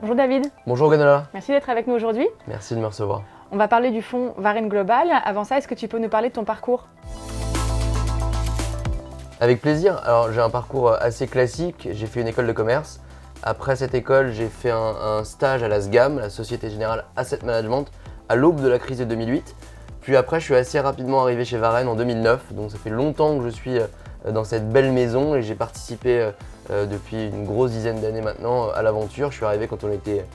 Bonjour David. Bonjour Gonala. Merci d'être avec nous aujourd'hui. Merci de me recevoir. On va parler du fonds Varenne Global. Avant ça, est-ce que tu peux nous parler de ton parcours? Avec plaisir. Alors j'ai un parcours assez classique. J'ai fait une école de commerce. Après cette école, j'ai fait un stage à la SGAM, la Société Générale Asset Management, à l'aube de la crise de 2008. Puis après, je suis assez rapidement arrivé chez Varenne en 2009. Donc ça fait longtemps que je suis dans cette belle maison et j'ai participé depuis une grosse dizaine d'années maintenant à l'aventure. Je suis arrivé quand on était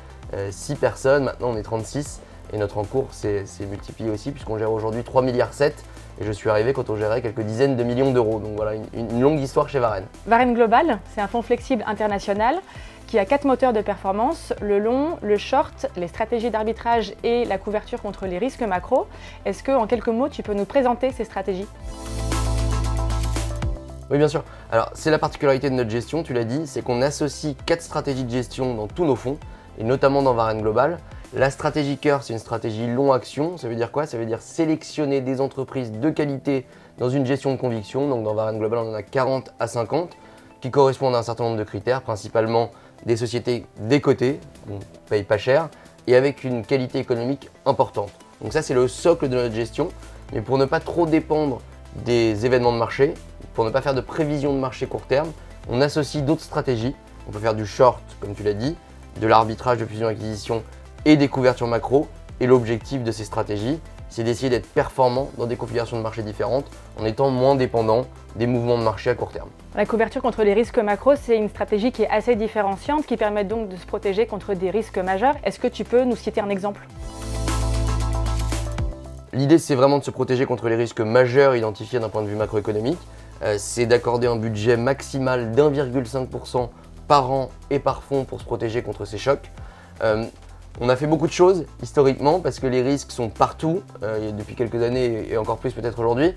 6 personnes, maintenant on est 36 et notre encours s'est multiplié aussi puisqu'on gère aujourd'hui 3,7 milliards et je suis arrivé quand on gérait quelques dizaines de millions d'euros. Donc voilà, une longue histoire chez Varenne. Varenne Global, c'est un fonds flexible international qui a 4 moteurs de performance, le long, le short, les stratégies d'arbitrage et la couverture contre les risques macro. Est-ce que, en quelques mots, tu peux nous présenter ces stratégies? Oui, bien sûr. Alors, c'est la particularité de notre gestion, tu l'as dit, c'est qu'on associe 4 stratégies de gestion dans tous nos fonds, et notamment dans Varenne Global. La stratégie cœur, c'est une stratégie long action. Ça veut dire quoi? Ça veut dire sélectionner des entreprises de qualité dans une gestion de conviction. Donc dans Varenne Global, on en a 40 à 50 qui correspondent à un certain nombre de critères, principalement des sociétés décotées, on ne paye pas cher, et avec une qualité économique importante. Donc ça, c'est le socle de notre gestion. Mais pour ne pas trop dépendre des événements de marché, pour ne pas faire de prévision de marché court terme, on associe d'autres stratégies. On peut faire du short, comme tu l'as dit, de l'arbitrage de fusion-acquisition et des couvertures macro. Et l'objectif de ces stratégies, c'est d'essayer d'être performant dans des configurations de marché différentes en étant moins dépendant des mouvements de marché à court terme. La couverture contre les risques macro, c'est une stratégie qui est assez différenciante, qui permet donc de se protéger contre des risques majeurs. Est-ce que tu peux nous citer un exemple? L'idée, c'est vraiment de se protéger contre les risques majeurs identifiés d'un point de vue macroéconomique. C'est d'accorder un budget maximal d'1,5% par an et par fonds pour se protéger contre ces chocs. On a fait beaucoup de choses historiquement parce que les risques sont partout, depuis quelques années et encore plus peut-être aujourd'hui.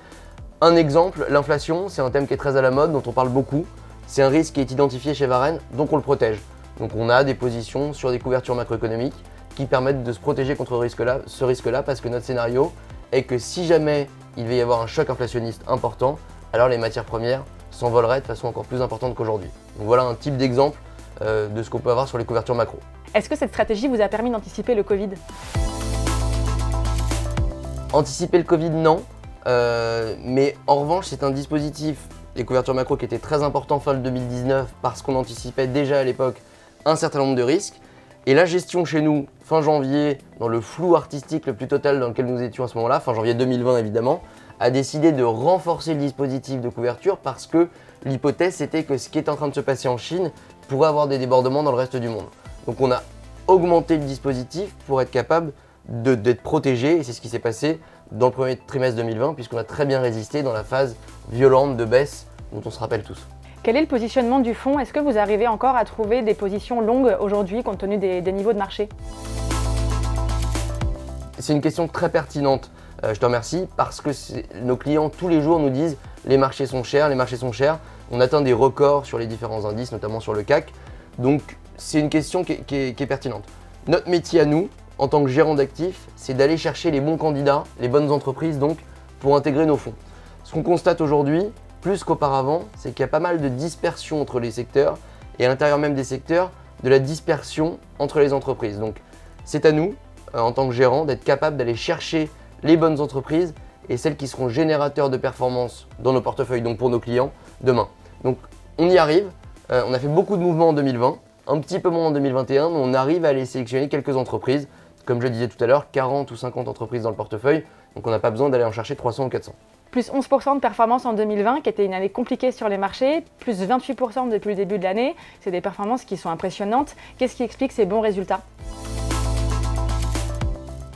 Un exemple, l'inflation, c'est un thème qui est très à la mode, dont on parle beaucoup. C'est un risque qui est identifié chez Varenne, donc on le protège. Donc on a des positions sur des couvertures macroéconomiques qui permettent de se protéger contre ce risque-là parce que notre scénario est que si jamais il va y avoir un choc inflationniste important, alors les matières premières s'envoleraient de façon encore plus importante qu'aujourd'hui. Donc voilà un type d'exemple de ce qu'on peut avoir sur les couvertures macro. Est-ce que cette stratégie vous a permis d'anticiper le Covid? Anticiper le Covid, non. Mais en revanche, c'est un dispositif, les couvertures macro, qui était très important fin 2019 parce qu'on anticipait déjà à l'époque un certain nombre de risques. Et la gestion chez nous, fin janvier, dans le flou artistique le plus total dans lequel nous étions à ce moment-là, fin janvier 2020 évidemment, a décidé de renforcer le dispositif de couverture parce que l'hypothèse c'était que ce qui est en train de se passer en Chine pourrait avoir des débordements dans le reste du monde. Donc on a augmenté le dispositif pour être capable d'être protégé et c'est ce qui s'est passé dans le premier trimestre 2020 puisqu'on a très bien résisté dans la phase violente de baisse dont on se rappelle tous. Quel est le positionnement du fonds? Est-ce que vous arrivez encore à trouver des positions longues aujourd'hui compte tenu des niveaux de marché? C'est une question très pertinente, je te remercie, parce que nos clients tous les jours nous disent les marchés sont chers, les marchés sont chers. On atteint des records sur les différents indices, notamment sur le CAC. Donc c'est une question qui est pertinente. Notre métier à nous, en tant que gérant d'actifs, c'est d'aller chercher les bons candidats, les bonnes entreprises donc, pour intégrer nos fonds. Ce qu'on constate aujourd'hui, plus qu'auparavant, c'est qu'il y a pas mal de dispersion entre les secteurs et à l'intérieur même des secteurs, de la dispersion entre les entreprises. Donc c'est à nous, en tant que gérant, d'être capable d'aller chercher les bonnes entreprises et celles qui seront générateurs de performance dans nos portefeuilles, donc pour nos clients, demain. Donc on y arrive, on a fait beaucoup de mouvements en 2020, un petit peu moins en 2021, mais on arrive à aller sélectionner quelques entreprises. Comme je le disais tout à l'heure, 40 ou 50 entreprises dans le portefeuille, donc on n'a pas besoin d'aller en chercher 300 ou 400. Plus 11% de performance en 2020, qui était une année compliquée sur les marchés, plus 28% depuis le début de l'année. C'est des performances qui sont impressionnantes. Qu'est-ce qui explique ces bons résultats?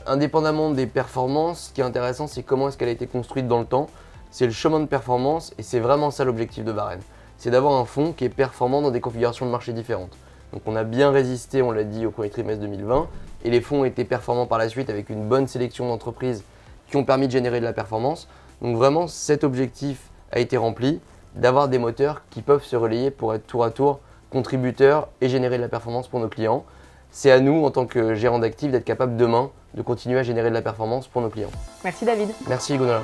Indépendamment des performances, ce qui est intéressant, c'est comment est-ce qu'elle a été construite dans le temps. C'est le chemin de performance et c'est vraiment ça l'objectif de Varenne. C'est d'avoir un fonds qui est performant dans des configurations de marché différentes. Donc on a bien résisté, on l'a dit, au premier trimestre 2020 et les fonds ont été performants par la suite avec une bonne sélection d'entreprises qui ont permis de générer de la performance. Donc vraiment, cet objectif a été rempli, d'avoir des moteurs qui peuvent se relayer pour être tour à tour contributeurs et générer de la performance pour nos clients. C'est à nous, en tant que gérant d'actifs, d'être capable demain de continuer à générer de la performance pour nos clients. Merci David. Merci Gonala.